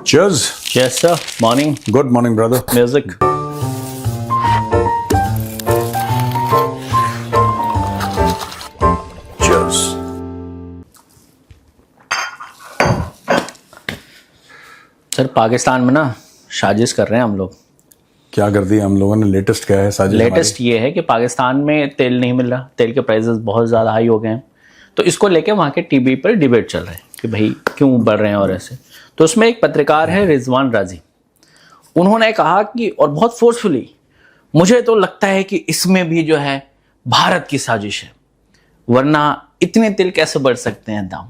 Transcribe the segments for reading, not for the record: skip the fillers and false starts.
Cheers. Yes, sir. Morning. Good morning, brother. Music. Cheers. Sir Pakistan में ना साजिश कर रहे हैं हम लोग। क्या कर दिया हम लोगों ने? लेटेस्ट क्या है साजिश? लेटेस्ट ये है कि पाकिस्तान में तेल नहीं मिल रहा, तेल के प्राइसेस बहुत ज़्यादा हाई हो गए हैं, तो इसको लेके वहाँ के टीवी पर डिबेट चल रहा है कि भाई क्यों बढ़ रहे हैं और ऐसे। तो उसमें एक पत्रकार है रिजवान राजी, उन्होंने कहा कि और बहुत फोर्सफुली, मुझे तो लगता है कि इसमें भी जो है भारत की साजिश है, वरना इतने तेल कैसे बढ़ सकते हैं दाम।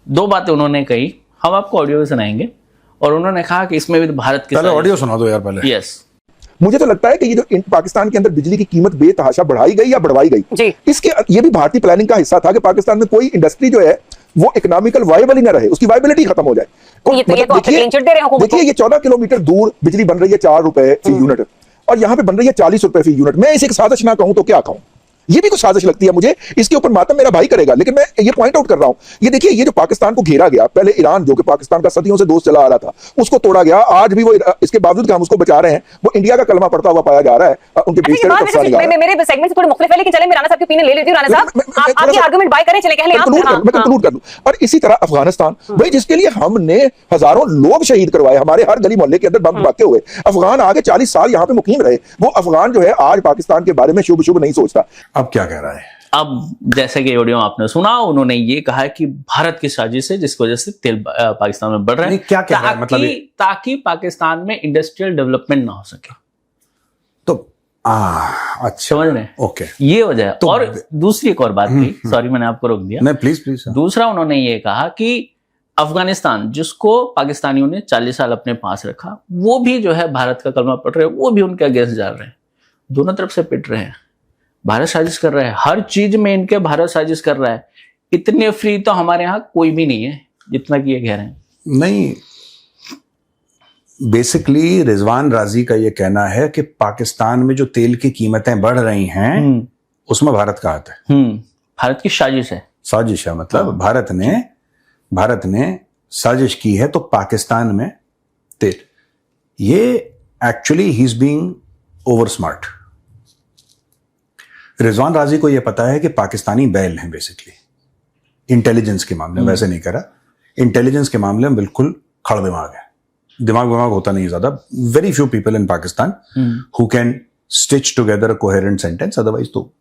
दो बातें उन्होंने कही, हम आपको ऑडियो भी सुनाएंगे। और उन्होंने कहा कि इसमें भी तो भारत की पहले ऑडियो सुना दो यार पहले। यस। मुझे तो लगता है कि ये जो पाकिस्तान के अंदर बिजली की कीमत बेतहाशा बढ़ाई गई या बढ़वाई गई जी। इसके ये भी भारतीय प्लानिंग का हिस्सा था कि पाकिस्तान में कोई इंडस्ट्री जो है वो इकोनॉमिकल वायबल ही ना रहे, उसकी वायबिलिटी खत्म हो जाए। देखिए ये 14 किलोमीटर दूर बिजली बन रही है 4 रुपए फी यूनिट, और यहाँ पे बन रही है 40 रुपए फी यूनिट। मैं इसे एक साजिश ना कहूं तो क्या कहूं? ये भी कुछ साजिश लगती है मुझे। इसके ऊपर मातम मेरा भाई करेगा, लेकिन मैं ये पॉइंट आउट कर रहा हूं। ये देखिए, ये जो पाकिस्तान को घेरा गया, पहले ईरान जो कि पाकिस्तान का सदियों से दोस्त चला आ रहा था, उसको तोड़ा गया। आज भी वो, इसके बावजूद कि हम उसको बचा रहे हैं, वो इंडिया का कलमा पड़ता हुआ पाया जा रहा है। उनके बीच मेरे सेगमेंट से थोड़ी मुख्तलिफ है, लेकिन चले मैं राणा साहब की ओपिनियन ले लेती हूं। राणा साहब आपकी आर्गुमेंट बाय करें, चले कह लें आप। मैं कंक्लूड कर दूं। और इसी तरह अफगानिस्तान, भाई जिसके लिए हमने हजारों लोग शहीद करवाए, हमारे हर गली मोहल्ले के अंदर बम धमाके हुए, अफगान आगे 40 साल यहाँ पे मुकीम रहे, वो अफगान जो है आज पाकिस्तान के बारे में शुभ शुभ नहीं सोचता। अब क्या कह रहा है? अब जैसे कि ऑडियो आपने सुना, उन्होंने ये कहा है कि भारत की साजिश है जिसकी वजह से तेल पाकिस्तान में बढ़ रहा है। क्या कह रहा है? मतलब ताकि पाकिस्तान में इंडस्ट्रियल डेवलपमेंट ना हो सके। तो अच्छा, समझ रहे हैं? ओके, ये वजह है। तो और दूसरी एक और बात थी, सॉरी मैंने आपको रोक दिया। नहीं प्लीज प्लीज। दूसरा उन्होंने ये कहा कि अफगानिस्तान, जिसको पाकिस्तानियों ने 40 साल अपने पास रखा, वो भी जो है भारत का कलमा पढ़ रहे हैं, वो भी उनके अगेंस्ट जा रहे हैं, दोनों तरफ से पिट रहे हैं। भारत साजिश कर रहा है, हर चीज में इनके भारत साजिश कर रहा है। इतने फ्री तो हमारे यहाँ कोई भी नहीं है जितना कि ये कह रहे हैं। नहीं, बेसिकली रिजवान राजी का ये कहना है कि पाकिस्तान में जो तेल की कीमतें बढ़ रही हैं उसमें भारत का हाथ है। भारत की साजिश है। साजिश है मतलब भारत ने साजिश की है तो पाकिस्तान में तेल। ये actually he is being over smart. Rizwan राजी को यह पता है कि पाकिस्तानी बैल हैं बेसिकली इंटेलिजेंस के मामले में। वैसे नहीं करा, इंटेलिजेंस के मामले में बिल्कुल खड़ दिमाग है। दिमाग होता नहीं ज्यादा। Very few people in Pakistan who can stitch together a coherent sentence, otherwise तो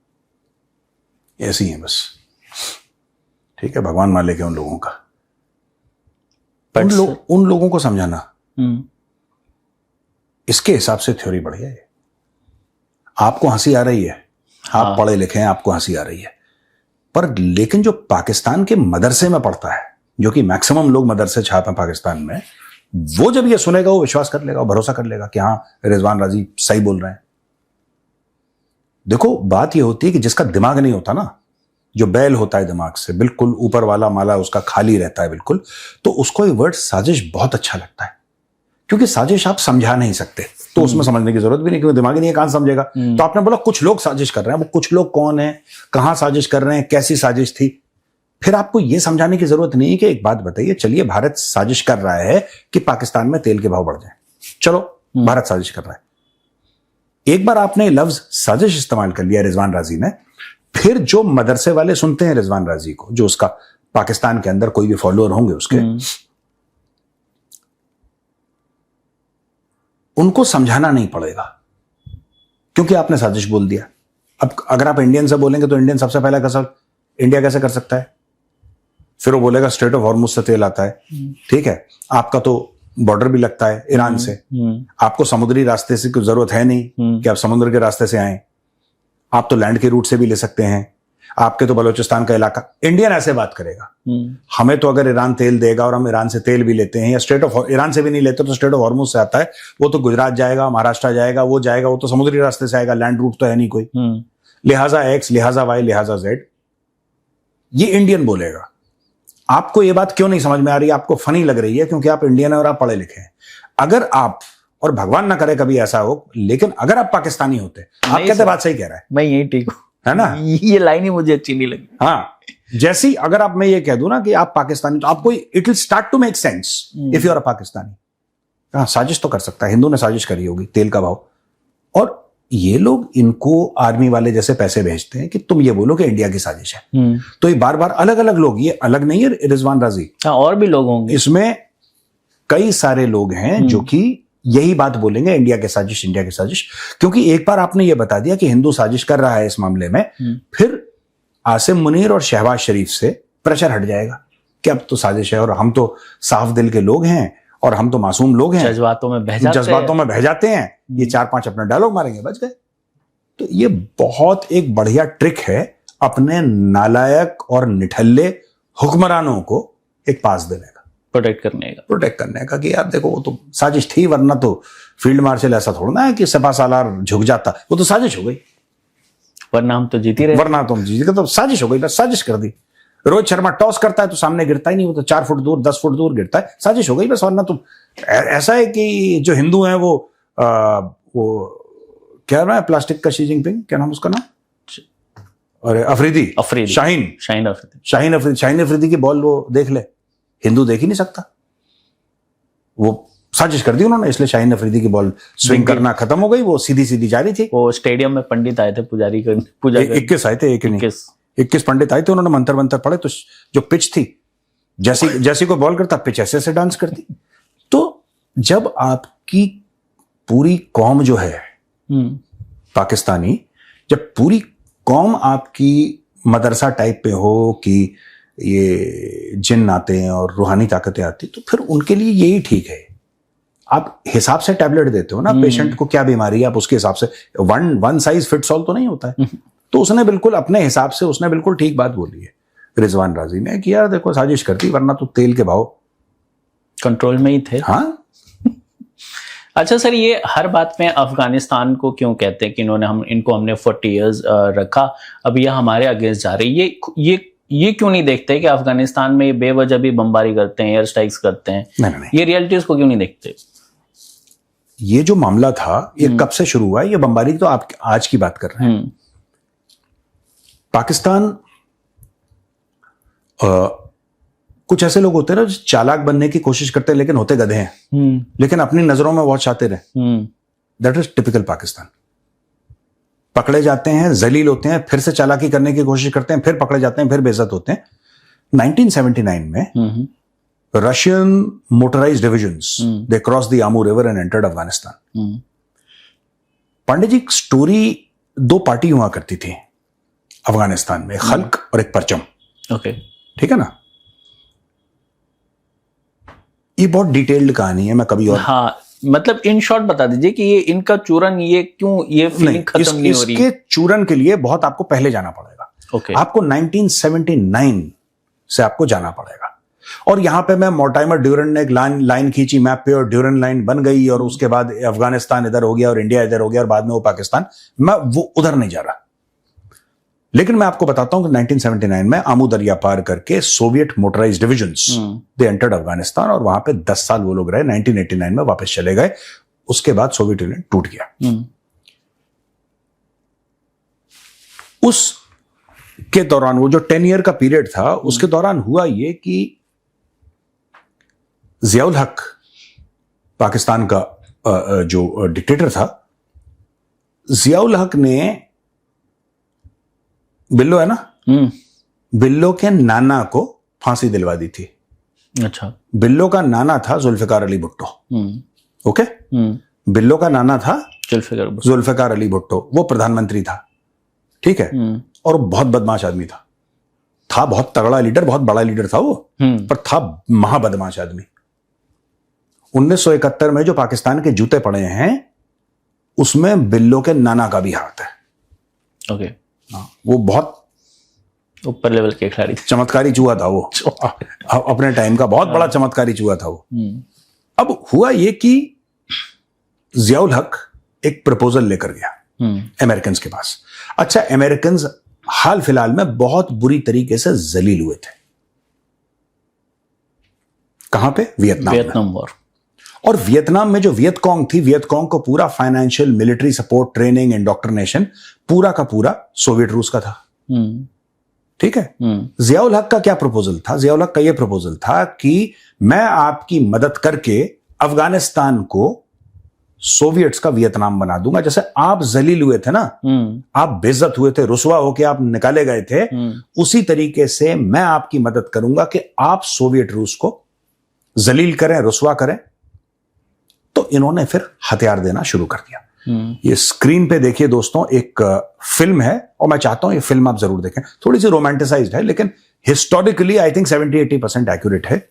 ऐसी हैं बस। ठीक है, भगवान मालिक है उन लोगों का। उन लोगों को समझाना, इसके हिसाब से थ्योरी बढ़िया है। आपको हंसी आ रही है, आप पढ़े लिखे हैं, आपको हंसी आ रही है, पर लेकिन जो पाकिस्तान के मदरसे में पढ़ता है, जो कि मैक्सिमम लोग मदरसे छाप हैं पाकिस्तान में, वो जब ये सुनेगा वो विश्वास कर लेगा, भरोसा कर लेगा कि हाँ रिजवान राजी सही बोल रहे हैं। देखो बात ये होती है कि जिसका दिमाग नहीं होता ना, जो बैल होता है दिमाग से बिल्कुल ऊपर वाला माला उसका खाली रहता है बिल्कुल, तो उसको ये वर्ड साजिश बहुत अच्छा लगता है, क्योंकि साजिश आप समझा नहीं सकते, तो उसमें समझने की जरूरत भी नहीं, क्योंकि दिमाग ही नहीं है, कहां समझेगा। तो आपने बोला कुछ लोग साजिश कर रहे हैं, वो कुछ लोग कौन है, कहां साजिश कर रहे हैं, कैसी साजिश थी, फिर आपको यह समझाने की जरूरत नहीं है कि एक बात बताइए, चलिए भारत साजिश कर रहा है कि पाकिस्तान में तेल के भाव बढ़ जाए, चलो भारत साजिश कर रहा है। एक बार आपने लफ्ज साजिश इस्तेमाल कर लिया रिजवान राजी ने, फिर जो मदरसे वाले सुनते हैं रिजवान राजी को, जो उसका पाकिस्तान के अंदर कोई भी फॉलोअर होंगे उसके, उनको समझाना नहीं पड़ेगा क्योंकि आपने साजिश बोल दिया। अब अगर आप इंडियन से बोलेंगे तो इंडियन सबसे पहले इंडिया कैसे कर सकता है, फिर वो बोलेगा स्ट्रेट ऑफ हॉर्मुज से तेल आता है। ठीक है, आपका तो बॉर्डर भी लगता है ईरान से, आपको समुद्री रास्ते से कोई जरूरत है नहीं कि आप समुद्र के रास्ते से आए, आप तो लैंड के रूट से भी ले सकते हैं। आपके तो बलोचिस्तान का इलाका, इंडियन ऐसे बात करेगा, हमें तो अगर ईरान तेल देगा और हम ईरान से तेल भी लेते हैं, या स्ट्रेट ऑफ ईरान से भी नहीं लेते तो स्ट्रेट ऑफ हॉर्मुज से आता है, वो तो गुजरात जाएगा, महाराष्ट्र जाएगा, वो तो समुद्री रास्ते से आएगा, लैंड रूट तो है नहीं कोई। लिहाजा एक्स, लिहाजा वाई, लिहाजा जेड, ये इंडियन बोलेगा। आपको ये बात क्यों नहीं समझ में आ रही है? आपको फनी लग रही है क्योंकि आप इंडियन है और आप पढ़े लिखे हैं। अगर आप, और भगवान ना करे कभी ऐसा हो, लेकिन अगर आप पाकिस्तानी होते, आप कहते बात सही कह रहा है, मैं यही ठीक हूं। है ना? ये लाइन ही मुझे अच्छी नहीं लगी। हाँ, जैसी अगर आप मैं ये कह दूं ना कि आप पाकिस्तानी, तो आपको it will start to make sense if you are a Pakistani. हाँ, साजिश तो कर सकता है, हिंदू ने साजिश करी होगी, तेल का भाव, और ये लोग इनको आर्मी वाले जैसे पैसे भेजते हैं कि तुम ये बोलो कि इंडिया की साजिश है। तो ये बार बार अलग अलग लोग, ये अलग नहीं है रिजवान राजी, हाँ, और भी लोग होंगे इसमें कई सारे लोग हैं जो कि यही बात बोलेंगे, इंडिया की साजिश, इंडिया की साजिश। क्योंकि एक बार आपने ये बता दिया कि हिंदू साजिश कर रहा है इस मामले में, फिर आसिम मुनीर और शहबाज शरीफ से प्रेशर हट जाएगा कि अब तो साजिश है और हम तो साफ दिल के लोग हैं और हम तो मासूम लोग हैं, जज्बातों में बह जाते हैं, ये 4-5 अपने डायलॉग मारेंगे, बच गए। तो ये बहुत एक बढ़िया ट्रिक है अपने नालायक और निठल्ले हुक्मरानों को एक पास देने का, प्रोटेक्ट करने का कि यार देखो वो तो साजिश थी, वरना तो फील्ड मार्शल ऐसा थोड़ा है कि सपा सालार झुक जाता, वो तो साजिश हो गई, वरना हम तो जीती रहे, वरना तो हम जीते, तो साजिश हो गई, बस साजिश कर दी। रोहित शर्मा टॉस करता है तो सामने गिरता ही नहीं, वो तो 4 फुट दूर 10 फुट दूर गिरता है, साजिश हो गई बस। वरना तो ऐसा है कि जो हिंदू हैं वो क्या नाम है प्लास्टिक का, शी जिनपिंग, क्या नाम उसका नाम, अरे अफरीदी शाहीन अफरीदी की बॉल वो देख ले, हिंदू देख ही नहीं सकता, वो साजिश कर दी उन्होंने, इसलिए शाहीन अफरीदी की बॉल स्विंग करना खत्म हो गई, वो सीधी सीधी जा रही थी। वो स्टेडियम में पंडित आए थे पूजा 21 आए थे, 21 पंडित आए थे, उन्होंने मंत्र पढ़े, तो जो पिच थी, जैसी को बॉल करता पिच ऐसे डांस करती। तो जब आपकी पूरी कौम जो है पाकिस्तानी, जब पूरी कौम आपकी मदरसा टाइप पे हो कि ये जिन्न आते हैं और रूहानी ताकतें आती, तो फिर उनके लिए यही ठीक है। आप हिसाब से टैबलेट देते हो ना, पेशेंट को क्या बीमारी है आप उसके हिसाब से, वन साइज फिट्स ऑल तो नहीं होता है। तो उसने बिल्कुल अपने हिसाब से, उसने बिल्कुल ठीक बात बोली है रिजवान राजी ने कि यार देखो साजिश करती, वरना तो तेल के भाव कंट्रोल में ही थे। हाँ। अच्छा सर, ये हर बात में अफगानिस्तान को क्यों कहते हैं कि हमने 40 इयर्स रखा, अब ये हमारे अगेंस्ट जा रही है, ये क्यों नहीं देखते कि अफगानिस्तान में ये बेवजह भी बमबारी करते हैं, एयर स्ट्राइक्स करते हैं? नहीं। ये रियलिटीज को क्यों नहीं देखते? ये जो मामला था ये कब से शुरू हुआ है? ये बमबारी तो आप आज की बात कर रहे हैं। पाकिस्तान कुछ ऐसे लोग होते हैं ना जो चालाक बनने की कोशिश करते हैं लेकिन होते गधे हैं, लेकिन अपनी नजरों में बहुत शातिर हैं। That is typical Pakistan. पकड़े जाते हैं, जलील होते हैं, फिर से चालाकी करने की कोशिश करते हैं, फिर पकड़े जाते हैं, फिर बेइज्जत होते हैं। 1979 में Russian motorized divisions they cross the Amu river and entered Afghanistan. Pandey ji, story 2 party हुआ करती थी अफगानिस्तान में, खल्क और एक परचम। ओके, ठीक है ना? ये बहुत डिटेल्ड कहानी है, मैं कभी और, हाँ, मतलब इन शॉर्ट बता दीजिए कि ये इनका चूरन, ये क्यों ये फीलिंग खत्म नहीं हो रही? इसके चूरन के लिए बहुत आपको पहले जाना पड़ेगा। Okay. आपको 1979 से आपको जाना पड़ेगा। और यहां पे मैं मोर्टाइमर ड्यूरन ने एक लाइन खींची मैप पे और ड्यूरन लाइन बन गई, और उसके बाद अफगानिस्तान इधर हो गया और इंडिया इधर हो गया और बाद में वो पाकिस्तान। मैं वो उधर नहीं जा रहा, लेकिन मैं आपको बताता हूं कि 1979 में आमू दरिया पार करके Soviet motorised divisions they entered Afghanistan, और वहां पे 10 साल वो लोग रहे। 1989 में वापस चले गए। उसके बाद सोवियत यूनियन टूट गया। उस के दौरान वो जो 10 ईयर का पीरियड था, उसके दौरान हुआ ये कि जियाउल हक पाकिस्तान का जो डिक्टेटर था, जियाउल हक ने बिल्लो है ना, बिल्लो के नाना को फांसी दिलवा दी थी। अच्छा, बिल्लो का नाना था जुल्फिकार अली भुट्टो। ओके, बिल्लो का नाना था जुल्फिकार अली भुट्टो, वो प्रधानमंत्री था। ठीक है, और बहुत बदमाश आदमी था बहुत तगड़ा लीडर, बहुत बड़ा लीडर था वो, पर था महाबदमाश आदमी। 1971 में जो पाकिस्तान के जूते पड़े हैं उसमें बिल्लो के नाना का भी हाथ है। ओके, वो बहुत ऊपर लेवल के खिलाड़ी, चमत्कारी चूहा था वो, अपने टाइम का बहुत बड़ा चमत्कारी चूहा था वो। अब हुआ ये कि जियाउल हक एक प्रपोजल लेकर गया अमेरिकन के पास। अच्छा, अमेरिकन हाल फिलहाल में बहुत बुरी तरीके से जलील हुए थे। कहां पे? Vietnam war. और वियतनाम में जो वियतकॉन्ग थी, वियतकॉन्ग को पूरा financial, military support, training, indoctrination पूरा का पूरा सोवियत रूस का था। ठीक है। जियाउल हक का क्या प्रपोजल था? जियाउल हक का यह प्रपोजल था कि मैं आपकी मदद करके अफगानिस्तान को सोवियट्स का वियतनाम बना दूंगा। जैसे आप जलील हुए थे ना, आप बेइज्जत हुए थे, रुसवा होके आप निकाले गए थे, उसी तरीके से मैं आपकी मदद करूंगा कि आप सोवियत रूस को जलील करें, रुसवा करें। तो इन्होंने फिर हथियार देना शुरू कर दिया। ये स्क्रीन पे देखिए दोस्तों, एक फिल्म है और मैं चाहता हूं ये फिल्म आप जरूर देखें। थोड़ी सी रोमांटिसाइज्ड है लेकिन हिस्टोरिकली आई थिंक 70-80% एक्यूरेट है।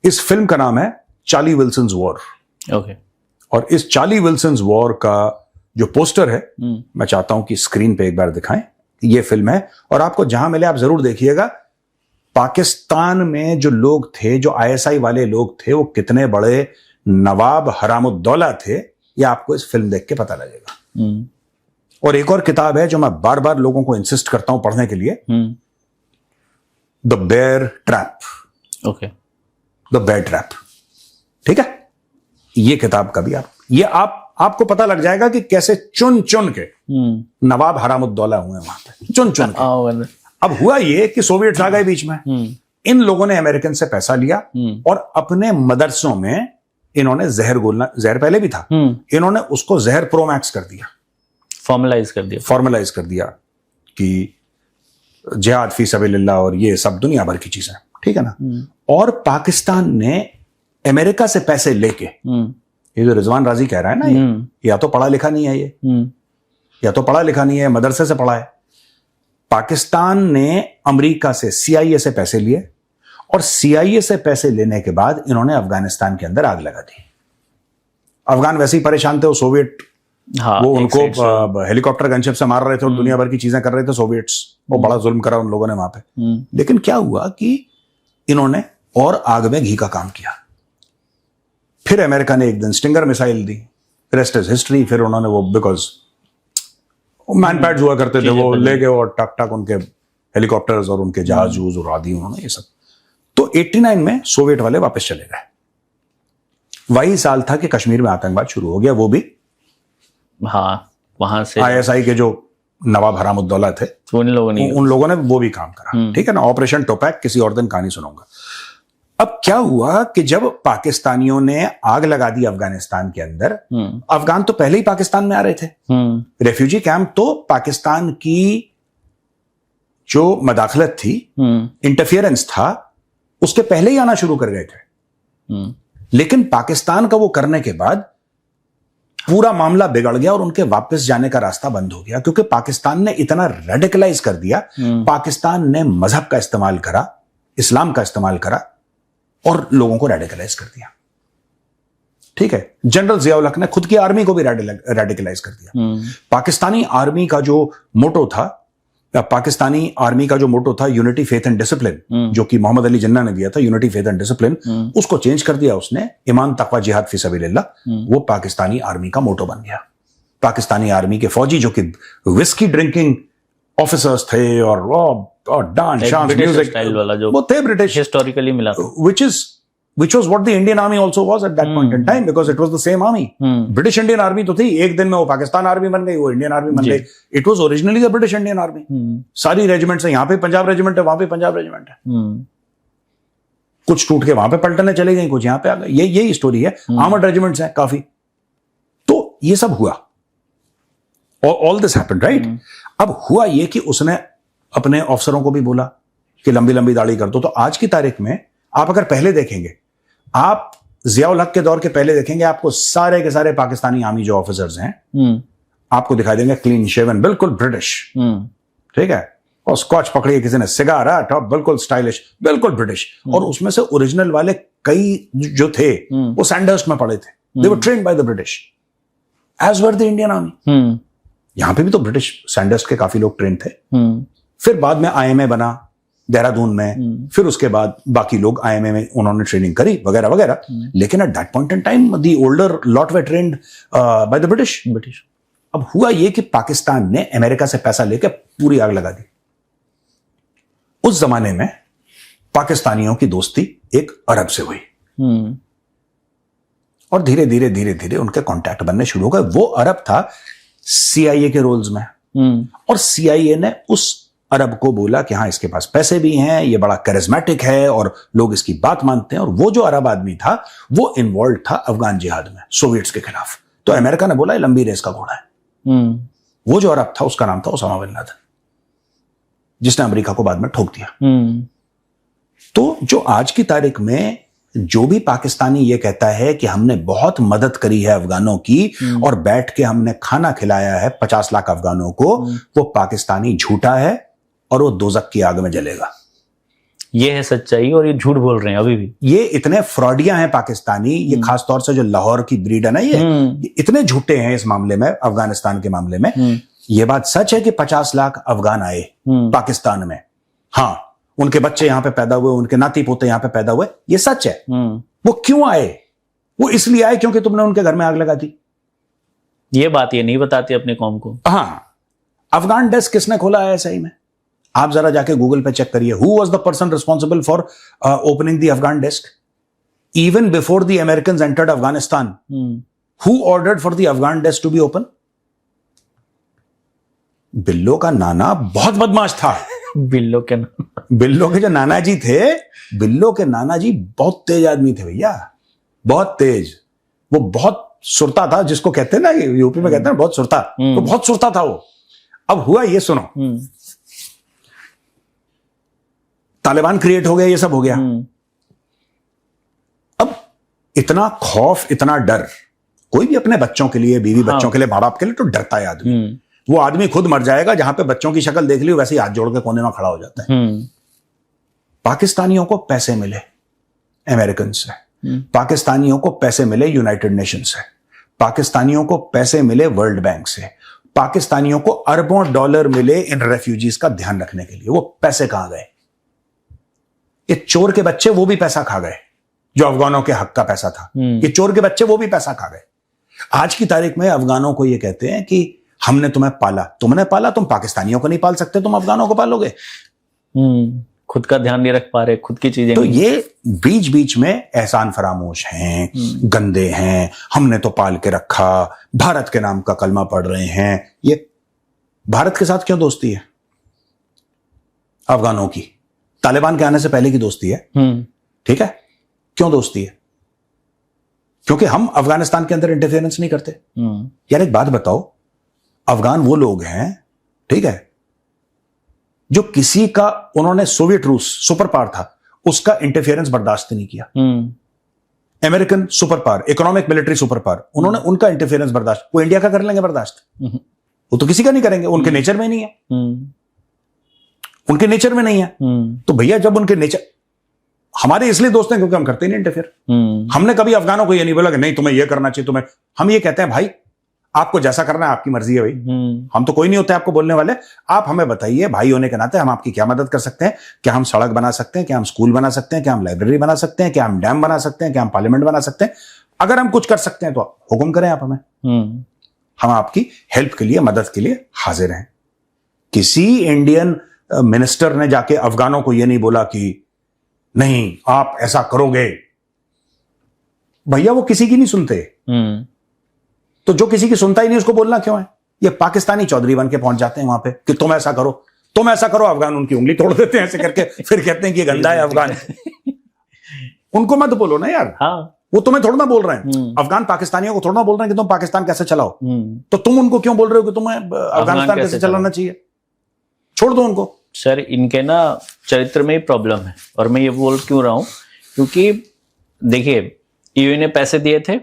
इस फिल्म का नाम है चार्ली विल्सन्स वॉर। ओके। और इस चार्ली विल्सन्स वॉर का जो पोस्टर है मैं चाहता हूं कि स्क्रीन पे एक बार दिखाएं। ये फिल्म है और आपको जहां मिले आप जरूर देखिएगा। पाकिस्तान में जो लोग थे, जो आईएसआई वाले लोग थे, वो कितने बड़े नवाब हरामुद्दौला थे, ये आपको इस फिल्म देख के पता लगेगा। और एक और किताब है जो मैं बार बार लोगों को इंसिस्ट करता हूं पढ़ने के लिए, the bear trap. Okay. The bear trap. ठीक है। ये किताब का भी आपको पता लग जाएगा कि कैसे चुन चुन के नवाब हरामुद्दौला हुए वहां पे, चुन चुन के। अब हुआ ये कि सोवियत आ गए बीच में, इन लोगों ने अमेरिकन से पैसा लिया और अपने मदरसों में इन्होंने जहर घोलना, जहर पहले भी था, इन्होंने उसको जहर प्रोमैक्स कर दिया, फॉर्मलाइज कर दिया कि जिहाद फी सबिलिल्लाह और ये सब दुनिया भर की चीजें। ठीक है ना। और पाकिस्तान ने अमेरिका से पैसे लेके, ये जो रिजवान राजी कह रहा है ना, ये या तो पढ़ा लिखा नहीं है, या तो पढ़ा लिखा नहीं है, मदरसे से पढ़ा है। पाकिस्तान ने अमेरिका से, CIA से पैसे लिए और CIA से पैसे लेने के बाद इन्होंने अफगानिस्तान के अंदर आग लगा दी। अफगान वैसे ही परेशान थे, वो सोवियत वो उनको हेलीकॉप्टर गनशिप से मार रहे थे और दुनिया भर की चीजें कर रहे थे सोवियट्स। वो बड़ा जुल्म करा उन लोगों ने वहां पे। लेकिन क्या हुआ कि इन्होंने और आग में घी का काम किया। फिर अमेरिका ने एक दिन stinger missile the, rest is history. फिर उन्होंने वो, बिकॉज मैनपैड्स हुआ करते थे, वो ले गए और टक टक उनके हेलीकॉप्टर्स और उनके जहाज उड़ा दिए उन्होंने, ये सब। तो 89 में सोवियत वाले वापस चले गए। वही साल था कि कश्मीर में आतंकवाद शुरू हो गया, वो भी वहां से ISI के जो नवाब हरामुद्दौला थे उन लोगों ने वो भी काम करा। ठीक है ना। ऑपरेशन टोपैक किसी और दिन कहानी सुनाऊंगा। अब क्या हुआ कि जब पाकिस्तानियों ने आग लगा दी अफगानिस्तान के अंदर, अफगान तो पहले ही पाकिस्तान में आ रहे थे, रेफ्यूजी कैंप तो पाकिस्तान की जो मदाखलत थी, इंटरफियरेंस था, उसके पहले ही आना शुरू कर गए थे। लेकिन पाकिस्तान का वो करने के बाद पूरा मामला बिगड़ गया और उनके वापस जाने का रास्ता बंद हो गया, क्योंकि पाकिस्तान ने इतना रेडिकलाइज कर दिया। पाकिस्तान ने मजहब का इस्तेमाल करा, इस्लाम का इस्तेमाल करा और लोगों को रेडिकलाइज कर दिया। ठीक है। जनरल जियाउल हक ने खुद की आर्मी को भी रेडिकलाइज कर दिया। पाकिस्तानी आर्मी का जो मोटो था, यूनिटी फेथ एंड डिसिप्लिन, जो कि मोहम्मद अली जिन्ना ने दिया था, यूनिटी फेथ एंड डिसिप्लिन, उसको चेंज कर दिया उसने, ईमान तकवा जिहाद फी सबिलिल्लाह। वो पाकिस्तानी आर्मी का मोटो बन गया। पाकिस्तानी आर्मी के फौजी जो कि विस्की ड्रिंकिंग ऑफिसर्स थे और डांस शांस म्यूजिक स्टाइल वाला जो वो थे ब्रिटिश, हिस्टोरिकली मिला, which was what the Indian army also was at that point in time, because it was the same army. British Indian army तो थी, एक दिन में वो पाकिस्तान आर्मी बन गई, वो इंडियन आर्मी बन गई। It was originally the British Indian army. सारी रेजिमेंट्स है, यहाँ पे पंजाब रेजिमेंट है, वहां पे पंजाब रेजिमेंट है। कुछ टूट के वहां पे पलटने चले गए, कुछ यहाँ पे आ गए। यही स्टोरी है। आर्मर्ड रेजिमेंट्स हैं काफी। तो ये सब हुआ, ऑल दिस हैपेंड, राइट। अब हुआ ये कि उसने अपने अफसरों को भी बोला कि लंबी लंबी दाढ़ी कर दो। तो आज की तारीख में आप अगर पहले देखेंगे, आप जियाउल हक के दौर के पहले देखेंगे, आपको सारे के सारे पाकिस्तानी आर्मी जो ऑफिसर्स हैं आपको दिखाई देंगे क्लीन शेवन, बिल्कुल ब्रिटिश। ठीक है। और स्कॉच पकड़ी, किसी ने सिगार, टॉप, बिल्कुल स्टाइलिश, बिल्कुल ब्रिटिश। और उसमें से ओरिजिनल वाले कई जो थे वो सैंडर्स में पड़े थे। They were trained by the British as were the Indian army. यहां पे भी तो ब्रिटिश सैंडर्स के काफी लोग ट्रेन थे। फिर बाद में IMA बना देहरादून में, फिर उसके बाद बाकी लोग IMA में उन्होंने ट्रेनिंग करी वगैरह वगैरह। लेकिन at that point in time the older lot were trained by the British. अब हुआ ये कि पाकिस्तान ने अमेरिका से पैसा लेकर पूरी आग लगा दी। उस जमाने में पाकिस्तानियों की दोस्ती एक अरब से हुई। और धीरे धीरे धीरे धीरे उनके कॉन्टैक्ट बनने शुरू हो गए। वो अरब था CIA के रोल्स में, और CIA ने उस अरब को बोला कि हाँ इसके पास पैसे भी हैं, ये बड़ा करिज्मेटिक है और लोग इसकी बात मानते हैं। और वो जो अरब आदमी था वो इन्वॉल्व था अफगान जिहाद में सोवियट्स के खिलाफ। तो अमेरिका ने बोला ये लंबी रेस का घोड़ा है। वो जो अरब था उसका नाम था ओसामा बिन लादेन, जिसने अमेरिका को बाद में ठोक दिया। तो जो आज की तारीख में जो भी पाकिस्तानी ये कहता है कि हमने बहुत मदद करी है अफगानों की और बैठ के हमने खाना खिलाया है 50 लाख अफगानों को, वो पाकिस्तानी झूठा है और वो दोजक की आग में जलेगा। ये है सच्चाई और ये झूठ बोल रहे हैं अभी भी। ये इतने फ्रॉडिया हैं पाकिस्तानी, ये खासतौर से जो लाहौर की ब्रीड है ना, ये इतने झूठे हैं इस मामले में, अफगानिस्तान के मामले में। ये बात सच है कि 50 लाख अफगान आए पाकिस्तान में, हाँ उनके बच्चे यहां पे पैदा हुए, उनके नाती पोते यहां पे पैदा हुए, ये सच है। वो क्यों आए? वो इसलिए आए क्योंकि तुमने उनके घर में आग लगा दी। ये बात ये नहीं बताते अपने कौम को। हाँ, अफगान डेस्क किसने खोला है सही में? आप जरा जाके गूगल पे चेक करिए, who was the person responsible for opening the Afghan desk even before the Americans entered Afghanistan. Who ordered for the Afghan desk to be open? Billo का नाना बहुत बदमाश था। बिल्लो के जो नाना जी थे, बिल्लो के नाना जी बहुत तेज आदमी थे भैया, बहुत तेज। वो बहुत सुरता था, जिसको कहते हैं ना यूपी में कहते हैं बहुत सुरता, तो बहुत सुरता था वो। अब हुआ ये सुनो, तालिबान क्रिएट हो गया, ये सब हो गया। अब इतना खौफ, इतना डर, कोई भी अपने बच्चों के लिए, बीवी बच्चों के लिए, माँ बाप के लिए तो डरता है आदमी। वो आदमी खुद मर जाएगा, जहां पे बच्चों की शक्ल देख ली वैसे ही हाथ जोड़ के कोने में खड़ा हो जाता है। पाकिस्तानियों को पैसे मिले अमेरिकन से, पाकिस्तानियों को पैसे मिले यूनाइटेड नेशन से, पाकिस्तानियों को पैसे मिले वर्ल्ड बैंक से, पाकिस्तानियों को अरबों डॉलर मिले इन रेफ्यूजीज का ध्यान रखने के लिए। वो पैसे कहां गए? ये चोर के बच्चे वो भी पैसा खा गए, जो अफगानों के हक का पैसा था। ये चोर के बच्चे वो भी पैसा खा गए। आज की तारीख में अफगानों को ये कहते हैं कि हमने तुम्हें पाला, तुमने पाला, तुम पाकिस्तानियों को नहीं पाल सकते, तुम अफगानों को पालोगे। खुद का ध्यान नहीं रख पा रहे, खुद की चीजें। तो ये बीच बीच में एहसान फरामोश हैं, गंदे हैं, हमने तो पाल के रखा, भारत के नाम का कलमा पढ़ रहे हैं। ये भारत के साथ क्यों दोस्ती है अफगानों की? तालिबान के आने से पहले की दोस्ती है, ठीक है। क्यों दोस्ती है? क्योंकि हम अफगानिस्तान के अंदर इंटरफेरेंस नहीं करते। यार एक बात बताओ, अफगान वो लोग हैं, ठीक है, जो किसी का, उन्होंने सोवियत रूस सुपर पावर था, उसका इंटरफेरेंस बर्दाश्त नहीं किया। American super power, economic military super power, उन्होंने उनका इंटरफेरेंस बर्दाश्त, वो इंडिया का कर लेंगे बर्दाश्त? वो तो किसी का नहीं करेंगे, उनके नेचर में नहीं है, उनके नेचर में नहीं है। तो भैया जब उनके नेचर, हमारे इसलिए दोस्त हैं क्योंकि हम करते नहीं इंटरफेयर। हमने कभी अफगानों को ये नहीं बोला कि नहीं तुम्हें ये करना चाहिए, तुम्हें, हम ये कहते हैं भाई आपको जैसा करना है आपकी मर्जी है भाई, हम तो कोई नहीं होते आपको बोलने वाले। आप हमें बताइए भाई होने के नाते हम आपकी क्या मदद कर सकते हैं? क्या हम सड़क बना सकते हैं? क्या हम स्कूल बना सकते हैं? क्या हम लाइब्रेरी बना सकते हैं? क्या हम डैम बना सकते हैं? क्या हम पार्लियामेंट बना सकते हैं? अगर हम कुछ कर सकते हैं तो हुक्म करें आप हमें, हम आपकी हेल्प के लिए, मदद के लिए हाजिर हैं। किसी इंडियन मिनिस्टर ने जाके अफगानों को यह नहीं बोला कि नहीं आप ऐसा करोगे। भैया वो किसी की नहीं सुनते, तो जो किसी की सुनता ही नहीं उसको बोलना क्यों है? ये पाकिस्तानी चौधरी बन के पहुंच जाते हैं वहां पे कि तुम ऐसा करो, तुम ऐसा करो, अफगान उनकी उंगली तोड़ देते हैं ऐसे करके, फिर कहते हैं कि ये गंदा है अफगान। उनको मत बोलो ना यार। हाँ। वो तुम्हें थोड़ा ना बोल रहे हैं, अफगान पाकिस्तानियों को थोड़ा ना बोल रहे हैं कि तुम पाकिस्तान कैसे चलाओ। तो तुम उनको क्यों बोल रहे हो कि तुम्हें अफगानिस्तान कैसे चलाना चाहिए? छोड़ दो उनको। सर इनके ना चरित्र में ही प्रॉब्लम है, और मैं ये बोल क्यों रहा हूं, क्योंकि देखिए यूएई ने पैसे दिए थे,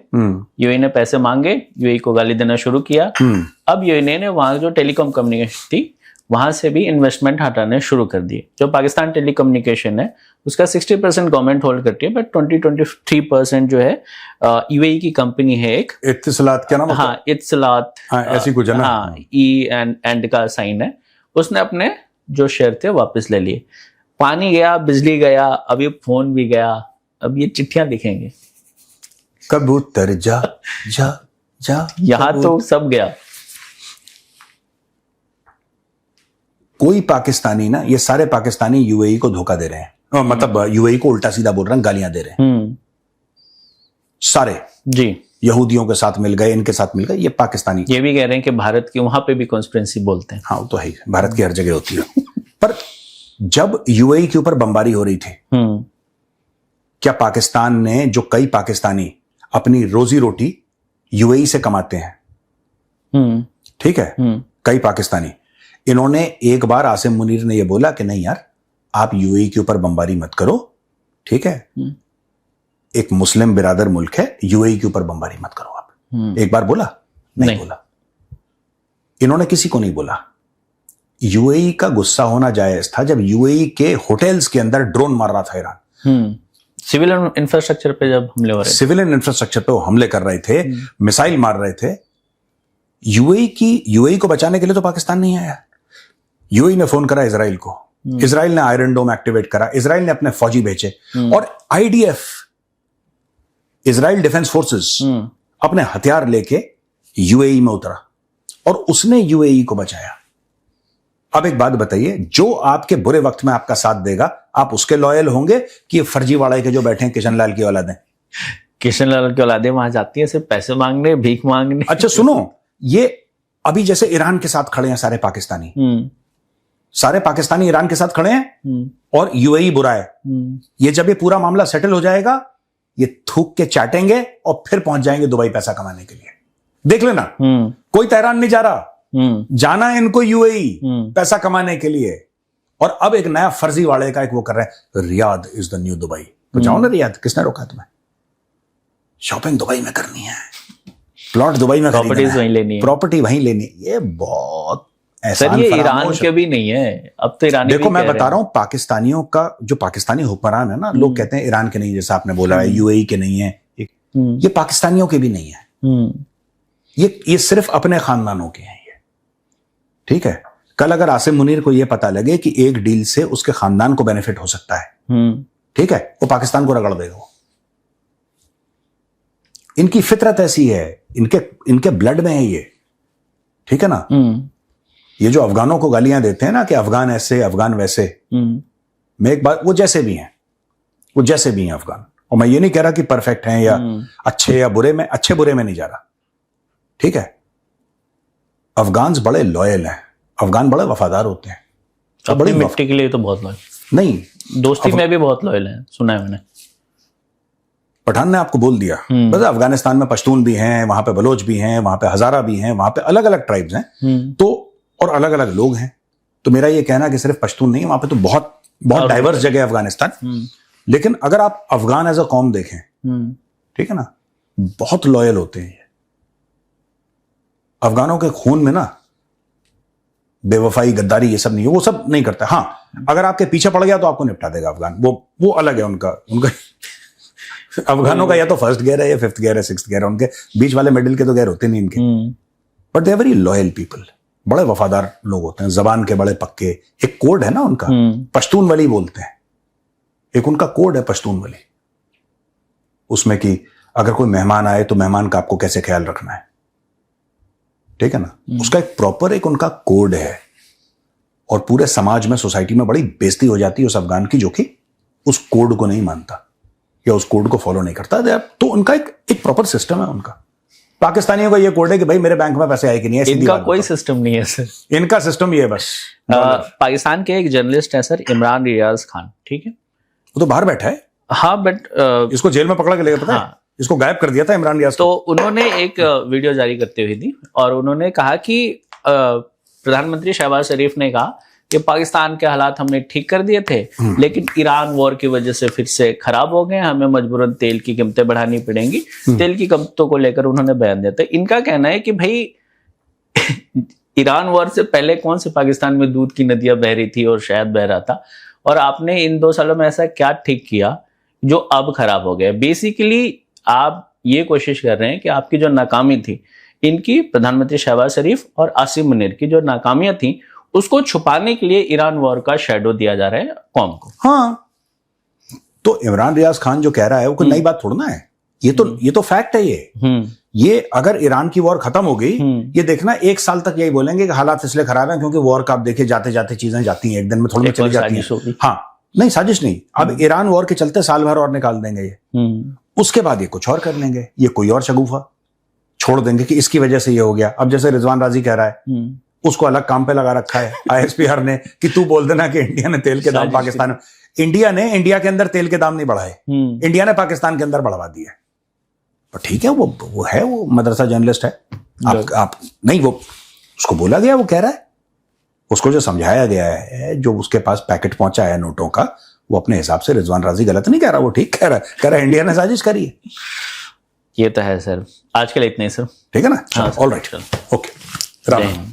यूएई ने पैसे मांगे, यूएई को गाली देना शुरू किया। अब यूएई ने वहां जो टेलीकॉम कम्युनिकेशन थी वहां से भी इन्वेस्टमेंट हटाने शुरू कर दिए। जो पाकिस्तान टेलीकम्युनिकेशन है उसका 60% गवर्नमेंट होल्ड करती है, बट 20-23% जो है यूएई की कंपनी है एक, इत्तिसलात, क्या नाम है? हाँ इत्तिसलात, ऐसी कुछ है ना। हाँ, ई एंड का साइन है। उसने अपने जो शेयर थे वापस ले लिए। पानी गया, बिजली गया, अभी फोन भी गया, अब ये चिट्ठियां लिखेंगे कबूतर जा जा जा, यहां तो सब गया। कोई पाकिस्तानी ना, ये सारे पाकिस्तानी यूएई को धोखा दे रहे हैं, मतलब यूएई को उल्टा सीधा बोल रहे हैं, गालियां दे रहे हैं। सारे जी, यहूदियों के साथ मिल गए, इनके साथ मिल गए, ये पाकिस्तानी। ये भी कह रहे हैं कि भारत की वहां पे भी कॉन्स्पिरेंसी बोलते हैं। हाँ वो तो है ही, भारत की हर जगह होती है। पर जब यूएई के ऊपर बमबारी हो रही थी, क्या पाकिस्तान ने, जो कई पाकिस्तानी अपनी रोजी रोटी यूएई से कमाते हैं, ठीक है, कई पाकिस्तानी, इन्होंने एक बार आसिम मुनीर ने यह बोला कि नहीं यार आप यूएई के ऊपर बमबारी मत करो, ठीक है, एक मुस्लिम बिरादर मुल्क है, यूएई के ऊपर बमबारी मत करो आप। एक बार बोला? नहीं बोला। इन्होंने किसी को नहीं बोला। यूएई का गुस्सा होना जायज था जब यूएई के होटल्स के अंदर ड्रोन मार रहा था ईरान। सिविल इंफ्रास्ट्रक्चर पे जब हमले हो रहे थे, सिविल इंफ्रास्ट्रक्चर पे वो हमले कर रहे थे, मिसाइल मार रहे थे। यूएई को बचाने के लिए तो पाकिस्तान नहीं आया। यूएई ने फोन करा इजराइल को, इजराइल ने आयरन डोम एक्टिवेट करा, इजराइल ने अपने फौजी भेजे, और आईडीएफ, इजराइल डिफेंस फोर्सेस, अपने हथियार लेके यूएई में उतरा और उसने यूएई को बचाया। अब एक बात बताइए, जो आपके बुरे वक्त में आपका साथ देगा, आप उसके लॉयल होंगे कि ये फर्जीवाड़ा के जो बैठे हैं किशन लाल की औलादें? किशन लाल की औलादें वहां जाती है सिर्फ पैसे मांगने, भीख मांगने। अच्छा सुनो, ये अभी जैसे ईरान के साथ खड़े हैं सारे पाकिस्तानी, सारे पाकिस्तानी ईरान के साथ खड़े हैं और यूएई बुरा है। ये जब ये पूरा मामला सेटल हो जाएगा, ये थूक के चाटेंगे और फिर पहुंच जाएंगे दुबई पैसा कमाने के लिए। देख लेना, कोई तेहरान नहीं जा रहा, जाना है इनको यूएई पैसा कमाने के लिए। और अब एक नया फर्जी वाले का एक वो कर रहे हैं, Riyadh is the new Dubai. तो जाओ ना रियाद, किसने रोका तुम्हें? शॉपिंग दुबई में करनी है, प्लॉट दुबई में, प्रॉपर्टीज वहीं लेनी है, प्रॉपर्टी वहीं लेनी है। ये बहुत सर, ये ईरान के भी नहीं है, अब तो ईरानी देखो मैं बता रहा हूं, पाकिस्तानियों का जो पाकिस्तानी हुक्मरान है ना, लोग कहते हैं ईरान के नहीं, जैसा आपने बोला है यूएई के नहीं है, ये पाकिस्तानियों के भी नहीं है, ये सिर्फ अपने खानदानों के हैं ये, ठीक है। कल अगर आसिम मुनीर को यह पता लगे कि एक डील से उसके खानदान को बेनिफिट हो सकता है, ठीक है, वो पाकिस्तान को रगड़ देगा। इनकी फितरत ऐसी है, इनके ब्लड में है ये, ठीक है ना। ये जो अफगानों को गालियां देते हैं ना कि अफगान ऐसे अफगान वैसे, मैं एक बात, वो जैसे भी हैं अफगान, और मैं ये नहीं कह रहा कि परफेक्ट हैं या अच्छे या बुरे में, अच्छे बुरे में नहीं जा रहा, ठीक है। अफगान बड़े लॉयल हैं, अफगान बड़े वफादार होते हैं, अपनी मिट्टी के लिए तो बहुत लॉयल, नहीं दोस्ती में भी बहुत लॉयल है, सुना है मैंने। पठान ने आपको बोल दिया, बस अफगानिस्तान में पश्तून भी हैं, वहां पे बलोच भी हैं, वहां पे हजारा भी हैं, वहां पे अलग अलग ट्राइब्स हैं, तो और अलग अलग लोग हैं। तो मेरा ये कहना कि सिर्फ पश्तून नहीं, वहां पे तो बहुत बहुत डाइवर्स जगह है अफगानिस्तान। लेकिन अगर आप अफगान एज अ कौम देखें, ठीक है ना, बहुत लॉयल होते हैं। अफगानों के खून में ना बेवफाई, गद्दारी, ये सब नहीं है, वो सब नहीं करता। हाँ, अगर आपके पीछे पड़ गया तो आपको निपटा देगा अफगान, वो अलग है उनका अफगानों का या तो फर्स्ट गियर है या फिफ्थ गियर है, सिक्स्थ गियर है, उनके बीच वाले मिडिल के तो गियर होते नहीं इनके। But they are very loyal people, बड़े वफादार लोग होते हैं, जबान के बड़े पक्के। एक कोड है ना उनका, पश्तून वाली बोलते हैं, एक उनका कोड है पश्तून वाली, उसमें कि अगर कोई मेहमान आए तो मेहमान का आपको कैसे ख्याल रखना है, ठीक है ना। उसका एक प्रॉपर एक उनका कोड है, और पूरे समाज में, सोसाइटी में बड़ी बेइज्जती हो जाती है उस अफगान की जो कि उस कोड को नहीं मानता या उस कोड को फॉलो नहीं करता। तो उनका एक प्रॉपर सिस्टम है उनका। पाकिस्तानियों का ये कोड है कि भाई मेरे बैंक में पैसे आए कि नहीं है, इनका कोई सिस्टम नहीं है सर, इनका सिस्टम ये है बस। पाकिस्तान के एक जर्नलिस्ट है सर, इमरान रियाज खान, ठीक है, वो तो बाहर बैठा है। हाँ, बट इसको जेल में पकड़ा के ले गया, पता है? इसको गायब कर दिया था इमरान रियाज। तो उन्होंने एक वीडियो जारी करते हुए दी, और उन्होंने कहा कि प्रधानमंत्री शहबाज शरीफ ने कहा कि पाकिस्तान के हालात हमने ठीक कर दिए थे, लेकिन ईरान वॉर की वजह से फिर से खराब हो गए, हमें मजबूरन तेल की कीमतें बढ़ानी पड़ेंगी। तेल की कीमतों को लेकर उन्होंने बयान दिया था। इनका कहना है कि भाई ईरान वॉर से पहले कौन से पाकिस्तान में दूध की नदियां बह रही थी और शहद बह रहा था, और आपने इन 2 सालों में ऐसा क्या ठीक किया जो अब खराब हो गया। बेसिकली आप ये कोशिश कर रहे हैं कि आपकी जो नाकामी थी, इनकी प्रधानमंत्री शहबाज शरीफ और आसिम मुनीर की जो नाकामियां थी, उसको छुपाने के लिए ईरान वॉर का शैडो दिया जा रहा है कौम को। हाँ, तो इमरान रियाज खान जो कह रहा है वो कोई नई बात थोड़ा है, ये तो फैक्ट है। ये अगर ईरान की वॉर खत्म हो गई, ये देखना 1 साल तक यही बोलेंगे कि हालात इसलिए खराब हैं क्योंकि वॉर का आप देखिए जाते जाते चीजें जाती हैं, एक दिन में थोड़ी चली जाती हैं। हाँ, नहीं साजिश नहीं, अब ईरान वॉर के चलते साल भर और निकाल देंगे ये, उसके बाद ये कुछ और कर लेंगे, ये कोई और शगुफा छोड़ देंगे कि इसकी वजह से ये हो गया। अब जैसे रिजवान राजी कह रहा है, उसको अलग काम पे लगा रखा है ISPR ने कि तू बोल देना कि इंडिया ने तेल के दाम पाकिस्तान में, इंडिया के अंदर तेल के दाम नहीं बढ़ाए, इंडिया ने पाकिस्तान के अंदर बढ़वा दिया। पर ठीक है, वो है, वो मदरसा जर्नलिस्ट है, आप नहीं, वो उसको बोला गया, वो कह रहा है, उसको जो समझाया गया है, जो उसके पास पैकेट पहुंचा है नोटों का, वो अपने हिसाब से रिजवान राजी गलत नहीं कह रहा, वो ठीक कह रहा है इंडिया ने साजिश करी है। ये तो है सर। आज के लिए इतने ही सर। ठीक है ना, हाँ, ऑल राइट, ओके, राम।